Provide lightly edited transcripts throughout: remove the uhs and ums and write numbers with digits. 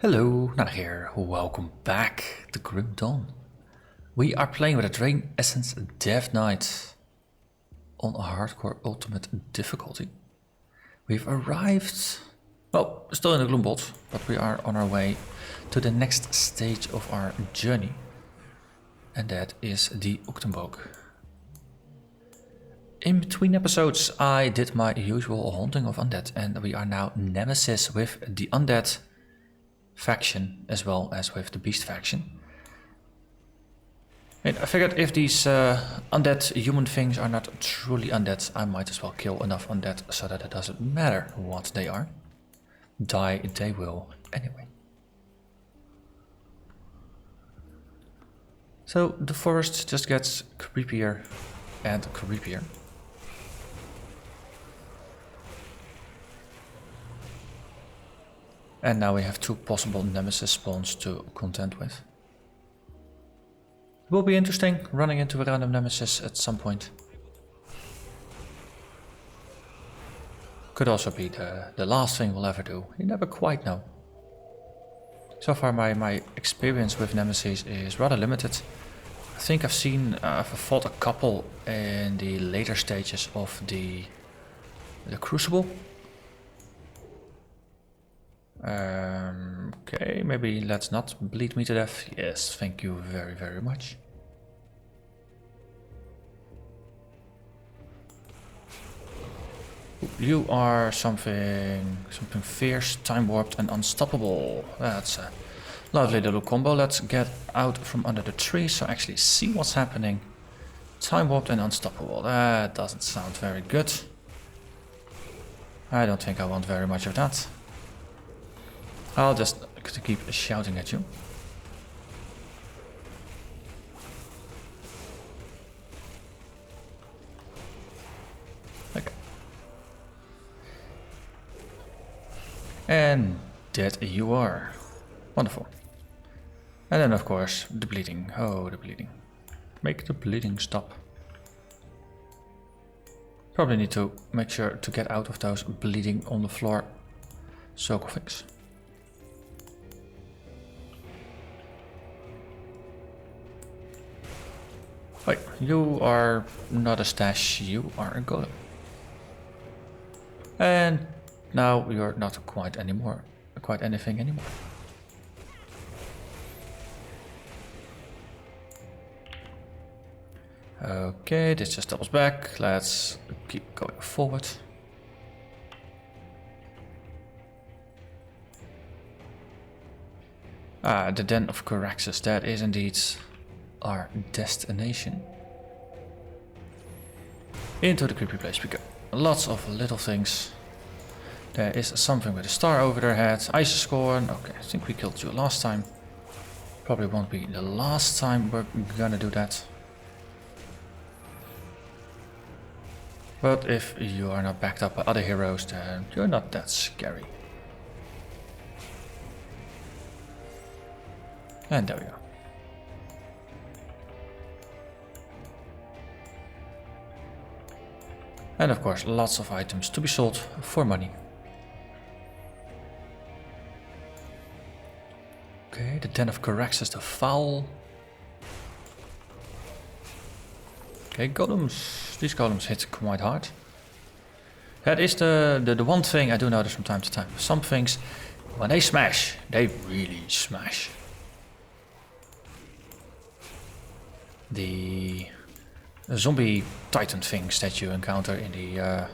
Hello, Narnach here. Welcome back to Grim Dawn. We are playing with a Drain Essence Death Knight on a hardcore ultimate difficulty. We've arrived, well, still in the Gloombot, but we are on our way to the next stage of our journey. And that is the Uktenboog. In between episodes I did my usual haunting of undead, and we are now nemesis with the undead faction as well as with the beast faction. And I figured if these undead human things are not truly undead, I might as well kill enough undead so that it doesn't matter what they are. Die they will anyway. So the forest just gets creepier and creepier. And now we have two possible nemesis spawns to contend with. It will be interesting running into a random nemesis at some point. Could also be the last thing we'll ever do. You never quite know. So far my experience with nemesis is rather limited. I think I've fought a couple in the later stages of the Crucible. Okay, maybe let's not bleed me to death. Yes, thank you very, very much. You are something fierce, time warped and unstoppable. That's a lovely little combo. Let's get out from under the tree so I actually see what's happening. Time warped and unstoppable. That doesn't sound very good. I don't think I want very much of that. I'll just keep shouting at you. Okay. And dead you are. Wonderful. And then of course the bleeding. Oh, the bleeding. Make the bleeding stop. Probably need to make sure to get out of those bleeding on the floor sarcophags. Wait, you are not a stash, you are a golem. And now you're not quite anything anymore. Okay, this just doubles back. Let's keep going forward. Ah, the Den of Coraxus, that is indeed our destination. Into the creepy place we go. Lots of little things. There is something with a star over their head. Ice Scorn. Okay, I think we killed you last time. Probably won't be the last time we're gonna do that. But if you are not backed up by other heroes, then you're not that scary. And there we go. And of course, lots of items to be sold for money. Okay, the Den of Coraxus, the Foul. Okay, golems. These golems hit quite hard. That is the one thing I do notice from time to time. Some things, when they smash, they really smash. The zombie titan things that you encounter in the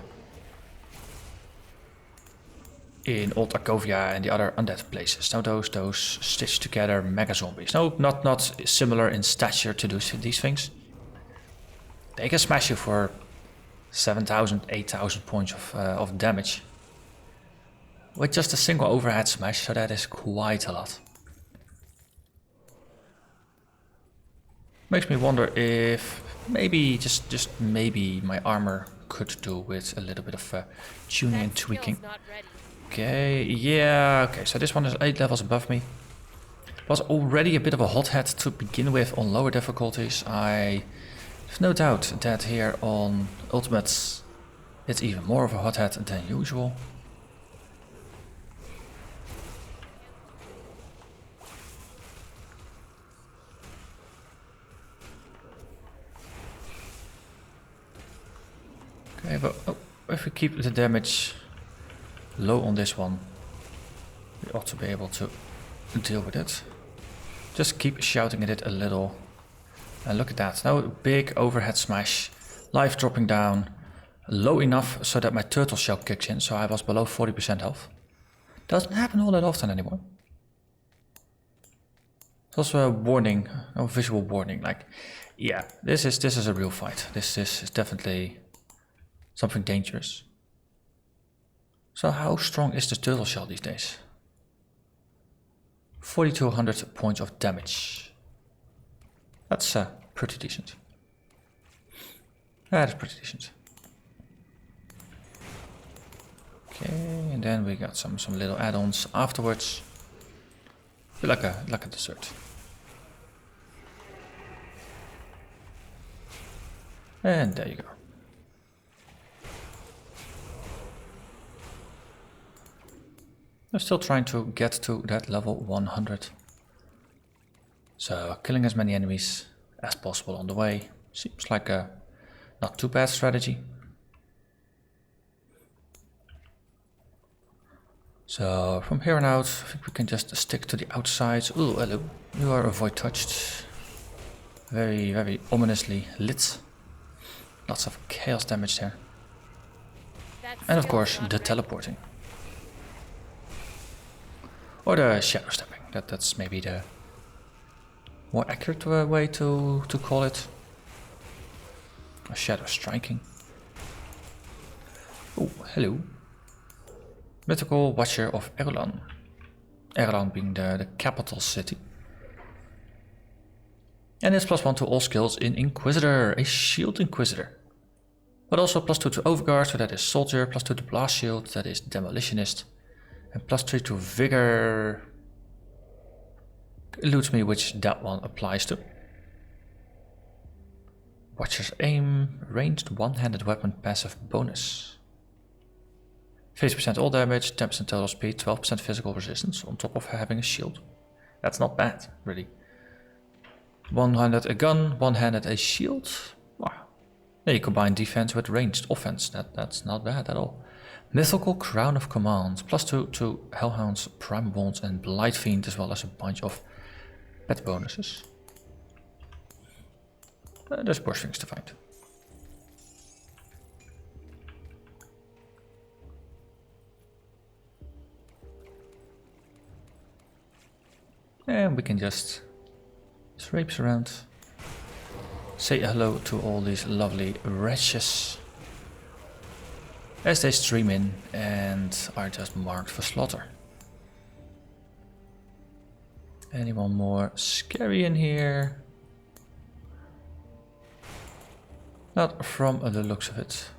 in Old Arkovia and the other undead places. Now those stitched together mega zombies. No, not similar in stature to these things. They can smash you for 7,000, 8,000 points of damage with just a single overhead smash. So that is quite a lot. Makes me wonder if maybe, just maybe, my armor could do with a little bit of tuning and tweaking. Okay, yeah, okay, so this one is 8 levels above me. Was already a bit of a hothead to begin with on lower difficulties. I have no doubt that here on Ultimates it's even more of a hothead than usual. Okay, but if we keep the damage low on this one, we ought to be able to deal with it. Just keep shouting at it a little. And look at that. Now a big overhead smash. Life dropping down. Low enough so that my turtle shell kicks in. So I was below 40% health. Doesn't happen all that often anymore. It's also a warning. A visual warning. Like, yeah, this is a real fight. This is definitely something dangerous. So how strong is the turtle shell these days? 4200 points of damage. That's pretty decent. That is pretty decent. Okay, and then we got some little add-ons afterwards. Like a dessert. And there you go. I'm still trying to get to that level 100. So killing as many enemies as possible on the way seems like a not too bad strategy. So from here on out, I think we can just stick to the outsides. Ooh, hello. You are avoid touched. Very, very ominously lit. Lots of chaos damage there. And of course, the teleporting. Or the shadow stepping. That's maybe the more accurate way to call it. A shadow striking. Oh, hello. Mythical Watcher of Herald. Herald being the capital city. And it's +1 to all skills in Inquisitor, a shield Inquisitor. But also +2 to Overguard, so that is Soldier, +2 to Blast Shield, that is Demolitionist. And +3 to Vigor. Eludes me which that one applies to. Watcher's Aim, ranged one-handed weapon passive bonus. 50% all damage, 10% total speed, 12% physical resistance on top of having a shield. That's not bad, really. One-handed a gun, one-handed a shield. Wow. Yeah, you combine defense with ranged offense. That's not bad at all. Mythical Crown of Command, +2 to Hellhounds, Prime Bonds and Blight Fiend, as well as a bunch of pet bonuses. There's worse things to find. And we can just traipse around, say hello to all these lovely wretches as they stream in and are just marked for slaughter. Anyone more scary in here? Not from the looks of it.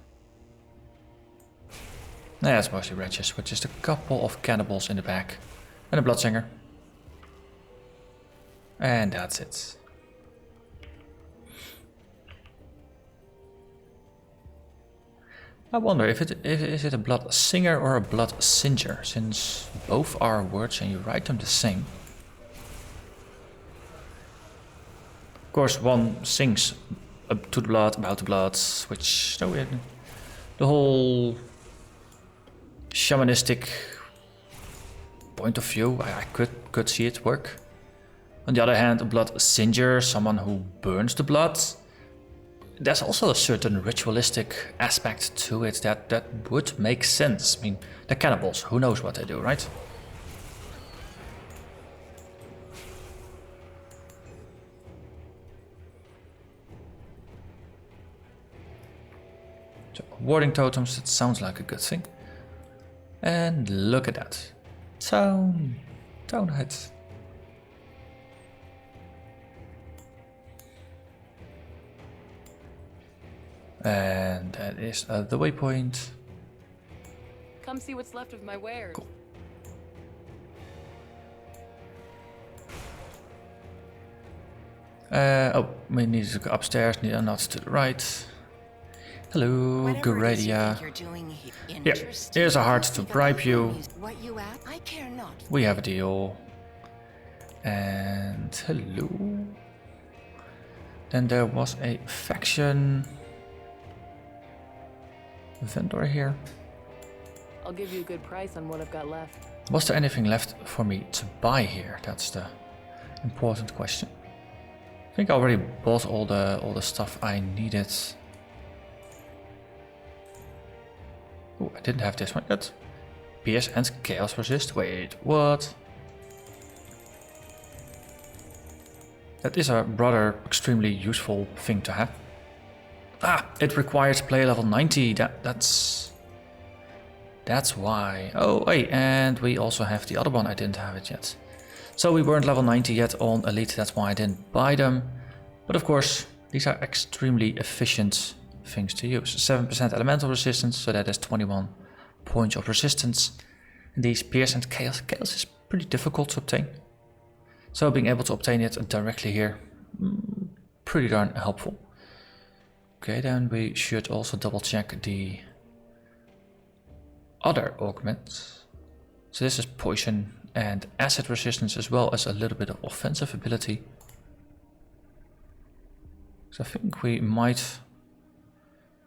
Nah, it's mostly wretches with just a couple of cannibals in the back and a bloodsinger. And that's it. I wonder if is it a blood singer or a blood singer, since both are words and you write them the same. Of course, one sings to the blood, about the blood, which the whole shamanistic point of view, I could see it work. On the other hand, a blood singer, someone who burns the blood, there's also a certain ritualistic aspect to it that would make sense. I mean, they're cannibals, who knows what they do, right? So, warding totems, it sounds like a good thing. And look at that. Townhead. And that is the waypoint. Come see what's left of my wares. Cool. Oh, we need to go upstairs, not to the right. Hello, Gradia. Yeah, here's a heart to bribe you. We have a deal. And hello. Then there was a faction. vendor here. I'll give you a good price on what I've got left. Was there anything left for me to buy here? That's the important question. I think I already bought all the stuff I needed. Oh, I didn't have this one yet. Pierce and chaos resist. Wait, what? That is a rather extremely useful thing to have. Ah, it requires player level 90. That's why. Oh, wait, and we also have the other one. I didn't have it yet. So we weren't level 90 yet on Elite. That's why I didn't buy them. But of course, these are extremely efficient things to use. 7% elemental resistance, so that is 21 points of resistance. And these Pierce and Chaos. Chaos is pretty difficult to obtain. So being able to obtain it directly here, pretty darn helpful. Okay, then we should also double check the other augments. So this is poison and acid resistance, as well as a little bit of offensive ability. So I think we might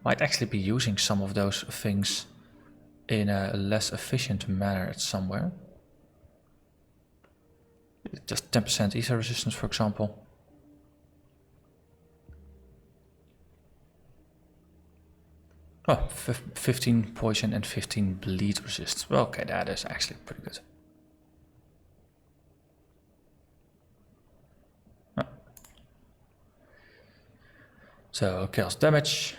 actually be using some of those things in a less efficient manner somewhere. Just 10% ether resistance, for example. Oh, 15 poison and 15 bleed resist. Well, okay, that is actually pretty good. Oh. So, chaos damage.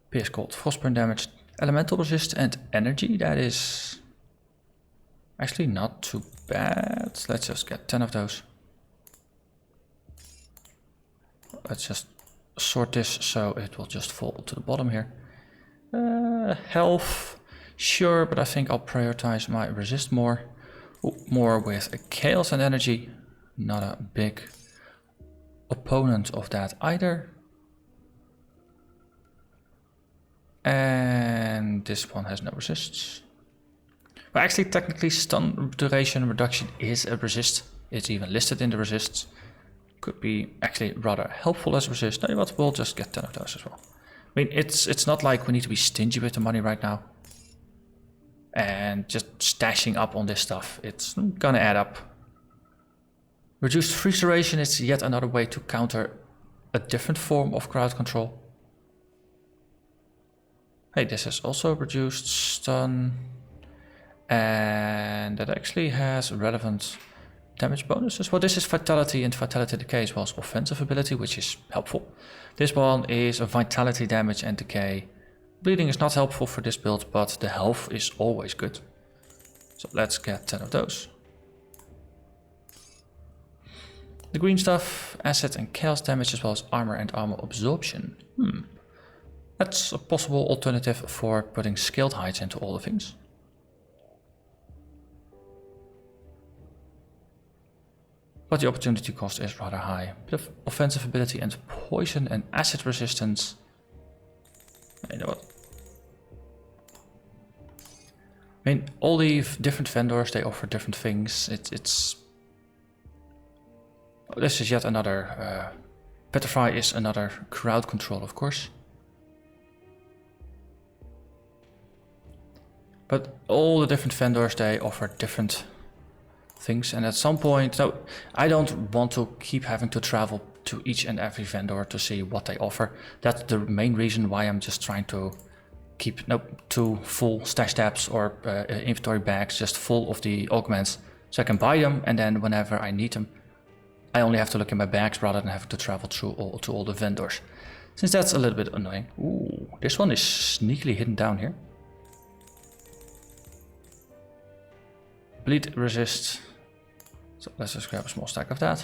Pierce cold frostburn damage. Elemental resist and energy. That is actually not too bad. Let's just get 10 of those. Let's just sort this so it will just fall to the bottom here. Health, sure, but I think I'll prioritize my resist more. Ooh, more with a chaos and energy. Not a big opponent of that either. And this one has no resists. Well, actually, technically, stun duration reduction is a resist. It's even listed in the resists. Could be actually rather helpful as a resist. No, what? We'll just get 10 of those as well. I mean, it's not like we need to be stingy with the money right now. And just stashing up on this stuff, it's gonna add up. Reduced freeze duration is yet another way to counter a different form of crowd control. Hey, this is also reduced stun. And that actually has relevant damage bonuses. Well, this is Vitality, and Vitality Decay as well as offensive ability, which is helpful. This one is a Vitality damage and Decay. Bleeding is not helpful for this build, but the health is always good. So let's get 10 of those. The green stuff, acid and chaos damage, as well as armor and armor absorption. That's a possible alternative for putting scaled heights into all the things. But the opportunity cost is rather high. Bit of offensive ability and poison and acid resistance. You know what? I mean, all the different vendors, they offer different things. It's... Oh, this is yet another... Petrify is another crowd control, of course. But all the different vendors, they offer different things, and at some point, no, I don't want to keep having to travel to each and every vendor to see what they offer. That's the main reason why I'm just trying to keep 2 full stash tabs or inventory bags just full of the augments, so I can buy them, and then whenever I need them, I only have to look in my bags rather than having to travel through all the vendors. Since that's a little bit annoying. Ooh, this one is sneakily hidden down here. Bleed resist. So let's just grab a small stack of that.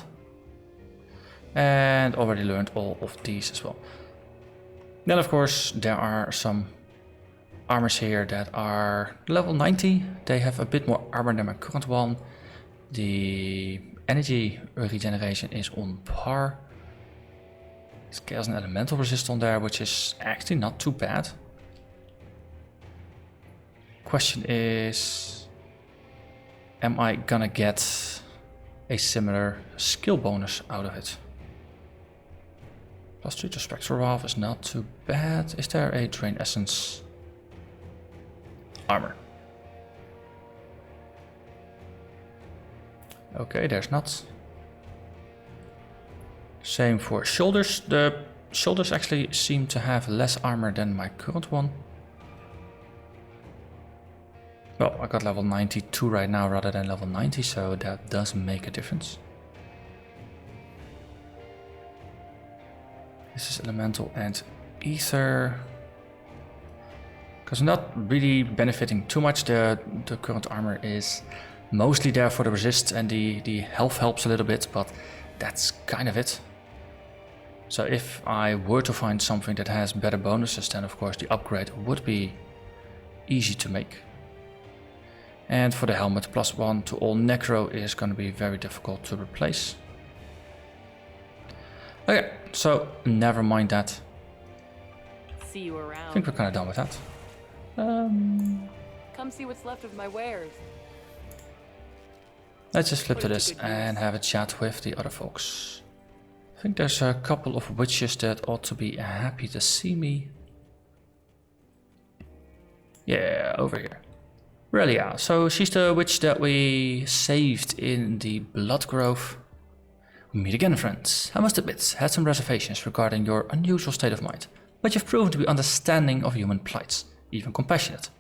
And already learned all of these as well. Then of course there are some armors here that are level 90. They have a bit more armor than my current one. The energy regeneration is on par. There's chaos and elemental resist on there, which is actually not too bad. Question is, am I gonna get... a similar skill bonus out of it? +3 to Spectral War is not too bad. Is there a Drain Essence? Armor. Okay, there's not. Same for shoulders. The shoulders actually seem to have less armor than my current one. Well, I got level 92 right now rather than level 90, so that does make a difference. This is elemental and ether. Because I'm not really benefiting too much. The current armor is mostly there for the resist and the health helps a little bit, but that's kind of it. So if I were to find something that has better bonuses, then of course the upgrade would be easy to make. And for the helmet, +1 to all necro is going to be very difficult to replace. Okay, so never mind that. See you around. I think we're kind of done with that. Come see what's left of my wares. Let's just flip to this and have a chat with the other folks. I think there's a couple of witches that ought to be happy to see me. Yeah, over here. Really, yeah. So she's the witch that we saved in the Blood Grove. We meet again, friends. I must admit, had some reservations regarding your unusual state of mind, but you've proven to be understanding of human plights, even compassionate.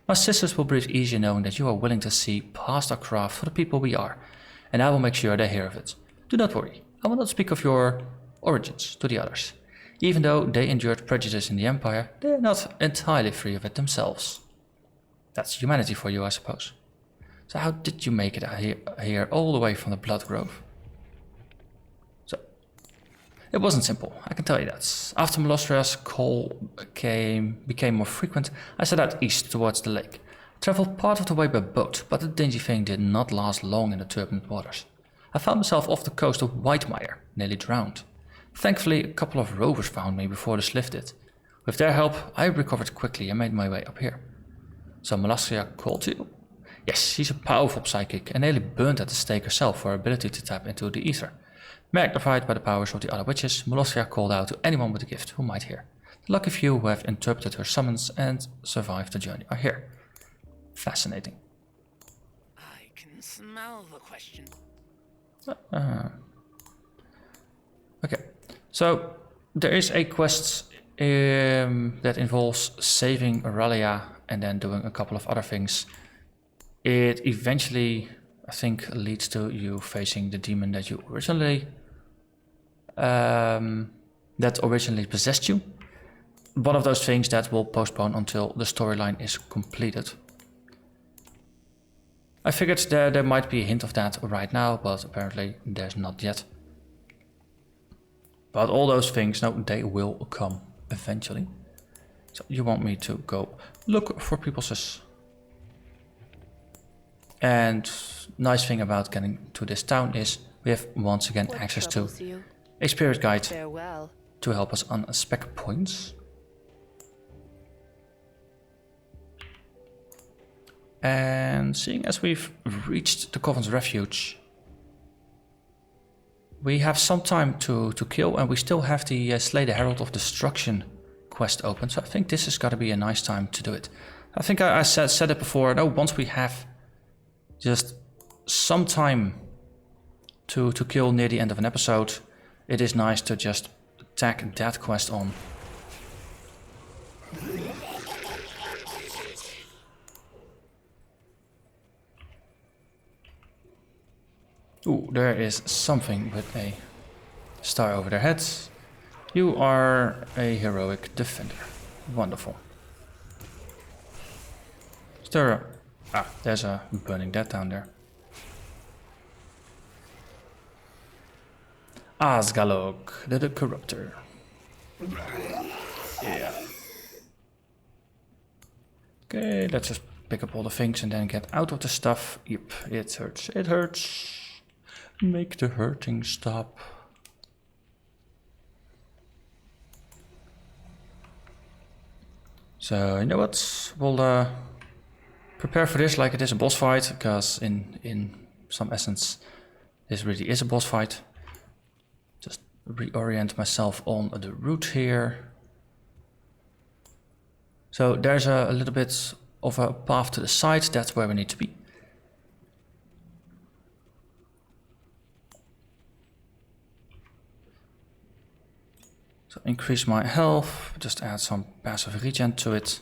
My sisters will breathe easier knowing that you are willing to see past our craft for the people we are, and I will make sure they hear of it. Do not worry, I will not speak of your origins to the others. Even though they endured prejudice in the Empire, they are not entirely free of it themselves. That's humanity for you, I suppose. So how did you make it here all the way from the Blood Grove? So, it wasn't simple, I can tell you that. After Melostria's call became more frequent, I set out east towards the lake. Traveled part of the way by boat, but the dingy thing did not last long in the turbulent waters. I found myself off the coast of Whitemire, nearly drowned. Thankfully, a couple of rovers found me before the sliff did. With their help, I recovered quickly and made my way up here. So Melastria called to you? Yes, she's a powerful psychic and nearly burned at the stake herself for her ability to tap into the ether. Magnified by the powers of the other witches, Melastria called out to anyone with a gift who might hear. The lucky few who have interpreted her summons and survived the journey are here. Fascinating. I can smell the question. Okay, so there is a quest that involves saving Aurelia and then doing a couple of other things. It eventually, I think, leads to you facing the demon that you originally possessed you. One of those things that will postpone until the storyline is completed. I figured there might be a hint of that right now, but apparently there's not yet. But all those things, no, they will come eventually. So you want me to go look for people's. And nice thing about getting to this town is we have once again access to a spirit guide to help us on spec points. And seeing as we've reached the Coven's Refuge, we have some time to kill, and we still have the Slay the Herald of Destruction quest open, so I think this has got to be a nice time to do it. I think I said it before, no, once we have just some time to kill near the end of an episode, it is nice to just tack that quest on. Ooh, there is something with a star over their heads. You are a heroic defender. Wonderful. Is there a... Ah, there's a burning dead down there. Asgalog, the Corruptor. Yeah. Okay, let's just pick up all the things and then get out of the stuff. Yep, it hurts. It hurts. Make the hurting stop. So, you know what? We'll prepare for this like it is a boss fight, because in some essence, this really is a boss fight. Just reorient myself on the route here. So there's a little bit of a path to the side, that's where we need to be. So increase my health, just add some passive regen to it,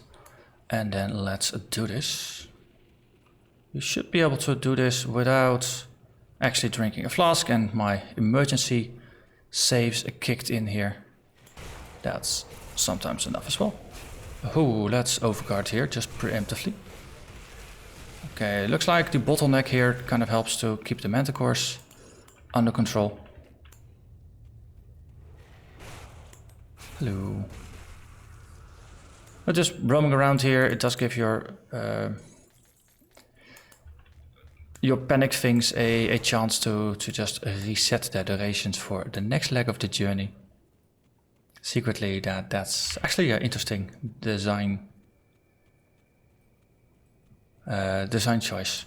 and then let's do this. We should be able to do this without actually drinking a flask, and my emergency saves kicked in here. That's sometimes enough as well. Oh, let's overguard here, just preemptively. Okay, looks like the bottleneck here kind of helps to keep the manticores under control. Hello. But just roaming around here, it does give your panic things a chance to just reset their durations for the next leg of the journey. Secretly, that's actually an interesting design choice.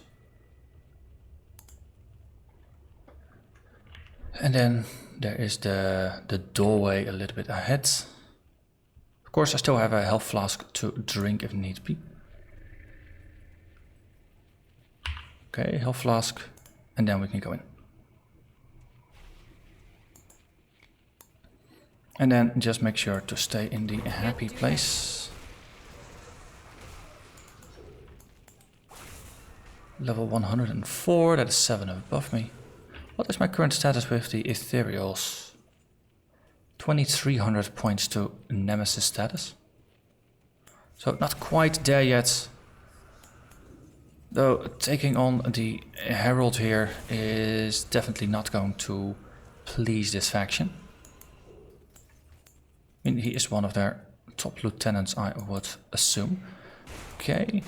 And then there is the doorway a little bit ahead. Of course, I still have a health flask to drink if need be. Okay, health flask, and then we can go in. And then just make sure to stay in the happy place. Level 104, that is 7 above me. What is my current status with the ethereals? 2300 points to Nemesis status. So not quite there yet. Though taking on the Herald here is definitely not going to please this faction. I mean, he is one of their top lieutenants, I would assume. Okay.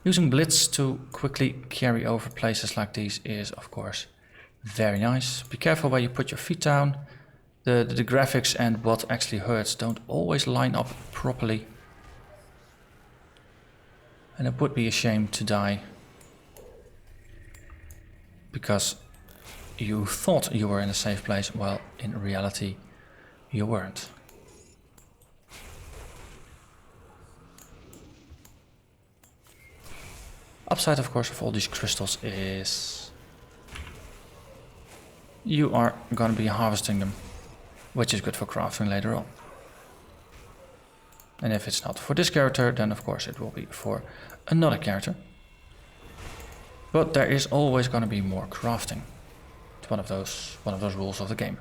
Using Blitz to quickly carry over places like these is, of course, very nice. Be careful where you put your feet down. The graphics and what actually hurts don't always line up properly. And it would be a shame to die because you thought you were in a safe place, while in reality you weren't. Upside, of course, of all these crystals is you are going to be harvesting them, which is good for crafting later on. And if it's not for this character, then of course it will be for another character. But there is always going to be more crafting. It's one of those rules of the game.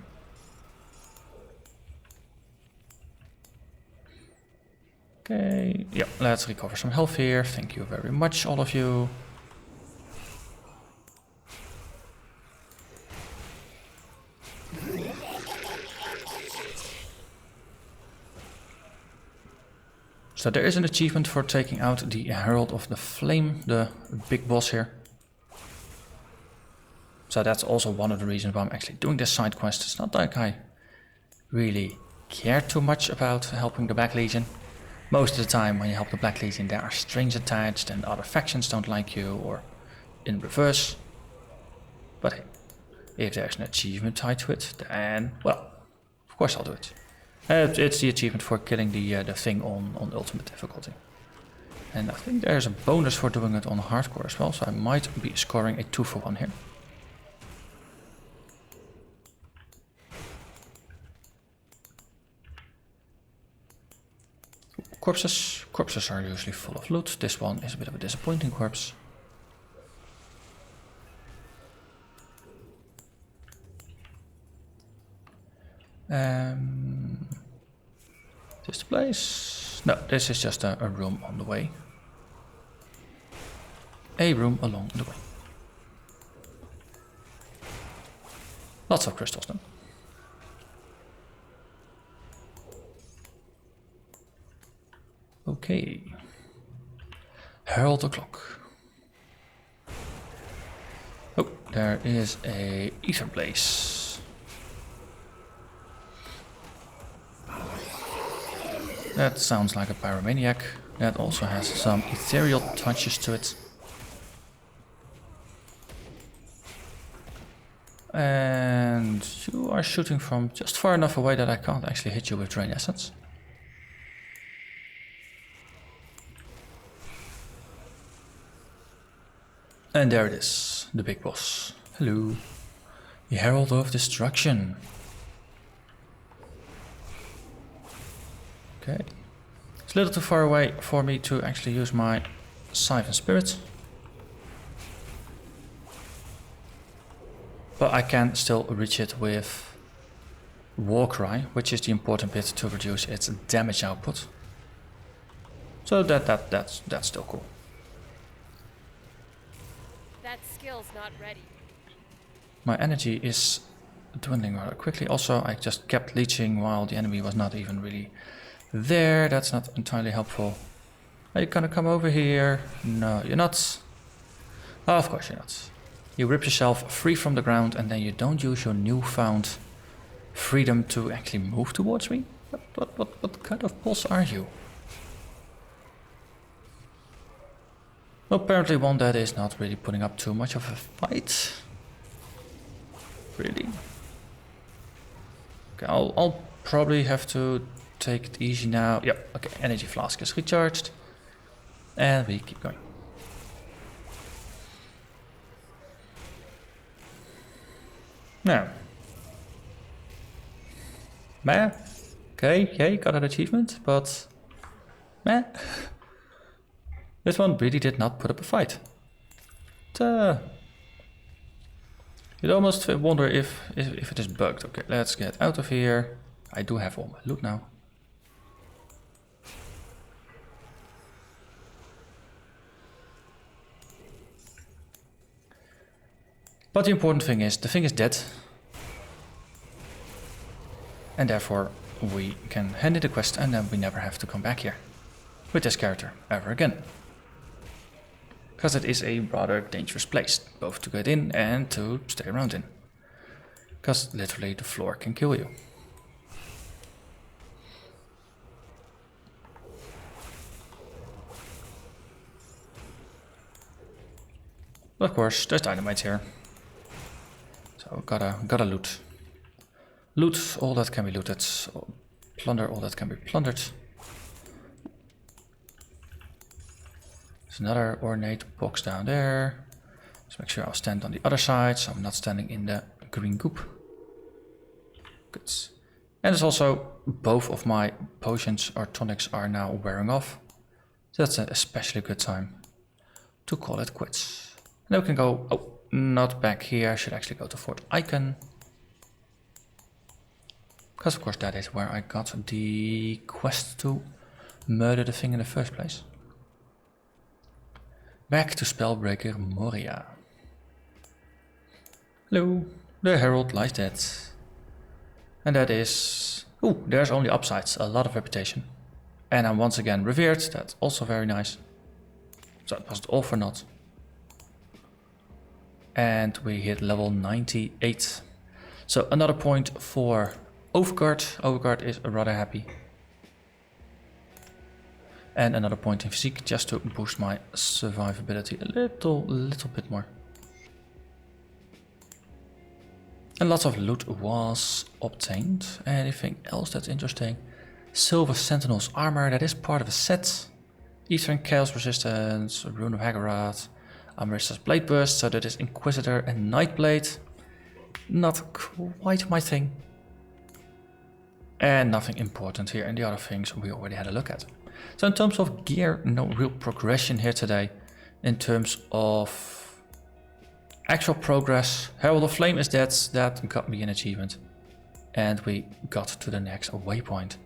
Okay, yeah, let's recover some health here. Thank you very much, all of you. So there is an achievement for taking out the Herald of the Flame, the big boss here. So that's also one of the reasons why I'm actually doing this side quest. It's not like I really care too much about helping the Black Legion. Most of the time when you help the Black Legion there are strings attached and other factions don't like you, or in reverse. But hey, if there's an achievement tied to it, then, well, of course I'll do it. It's the achievement for killing the thing on ultimate difficulty. And I think there's a bonus for doing it on hardcore as well, so I might be scoring a 2-for-1 here. Corpses. Corpses are usually full of loot. This one is a bit of a disappointing corpse. This the place? No, this is just a room on the way. A room along the way. Lots of crystals then. Okay. Herald o'clock. Oh, there is a ether blaze. That sounds like a pyromaniac. That also has some ethereal touches to it. And And you are shooting from just far enough away that I can't actually hit you with Drain Essence. And there it is, the big boss. Hello. The Herald of Destruction. Okay. It's a little too far away for me to actually use my Siphon Spirit. But I can still reach it with Warcry, which is the important bit to reduce its damage output. So that's still cool. That skill's not ready. My energy is dwindling rather quickly. Also, I just kept leeching while the enemy was not even really there. That's not entirely helpful. Are you gonna come over here? No, you're not. Oh, of course you're not. You rip yourself free from the ground and then you don't use your newfound freedom to actually move towards me? What kind of boss are you? Apparently one that is not really putting up too much of a fight. Really? Okay, I'll probably have to take it easy now. Yep, okay, energy flask is recharged. And we keep going. Now. Meh. Okay, got an achievement, but meh. This one really did not put up a fight. You'd almost wonder if it is bugged. Okay, let's get out of here. I do have all my loot now. But the important thing is, the thing is dead. And therefore we can hand it a quest and then we never have to come back here with this character ever again. Because it is a rather dangerous place, both to get in and to stay around in. Because literally the floor can kill you. But of course, there's dynamite here. So gotta loot. Loot all that can be looted. Plunder all that can be plundered. There's another ornate box down there. Let's make sure I'll stand on the other side, so I'm not standing in the green goop. Good. And there's also both of my potions or tonics are now wearing off. So that's an especially good time to call it quits. And then we can go, oh, not back here, I should actually go to Fort Icon. Because of course that is where I got the quest to murder the thing in the first place. Back to Spellbreaker Moria. Hello, the Herald lies dead. And that is... Ooh, there's only upsides, a lot of reputation. And I'm once again revered, that's also very nice. So it was all for naught. And we hit level 98. So another point for Overguard. Overguard is rather happy. And another point in physique just to boost my survivability a little bit more. And lots of loot was obtained. Anything else that's interesting? Silver Sentinel's armor, that is part of a set. Eastern Chaos Resistance, Rune of Haggard, Amarista's Blade Burst, so that is Inquisitor and Nightblade. Not quite my thing. And nothing important here, and the other things we already had a look at. So in terms of gear, no real progression here today. In terms of actual progress, Herald of Flame is dead, that got me an achievement. And we got to the next waypoint.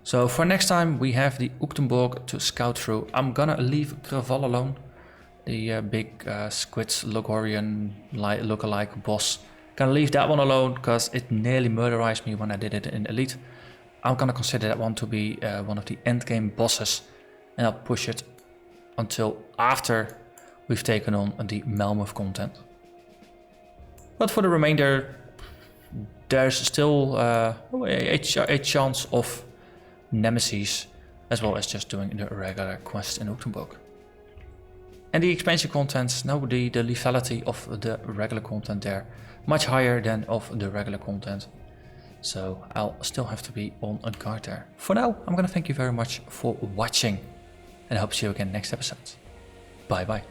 So for next time we have the Uchtenborg to scout through. I'm gonna leave Kraval alone. The big Squid's Logorian lookalike boss. Gonna leave that one alone because it nearly murderized me when I did it in Elite. I'm gonna consider that one to be one of the endgame bosses, and I'll push it until after we've taken on the Malmouth content. But for the remainder, there's still a chance of Nemesis, as well as just doing the regular quest in Uchtenborg. And the expansion contents, no, the lethality of the regular content there, much higher than of the regular content. So I'll still have to be on a guard there. For now, I'm gonna thank you very much for watching and I hope to see you again next episode. Bye bye.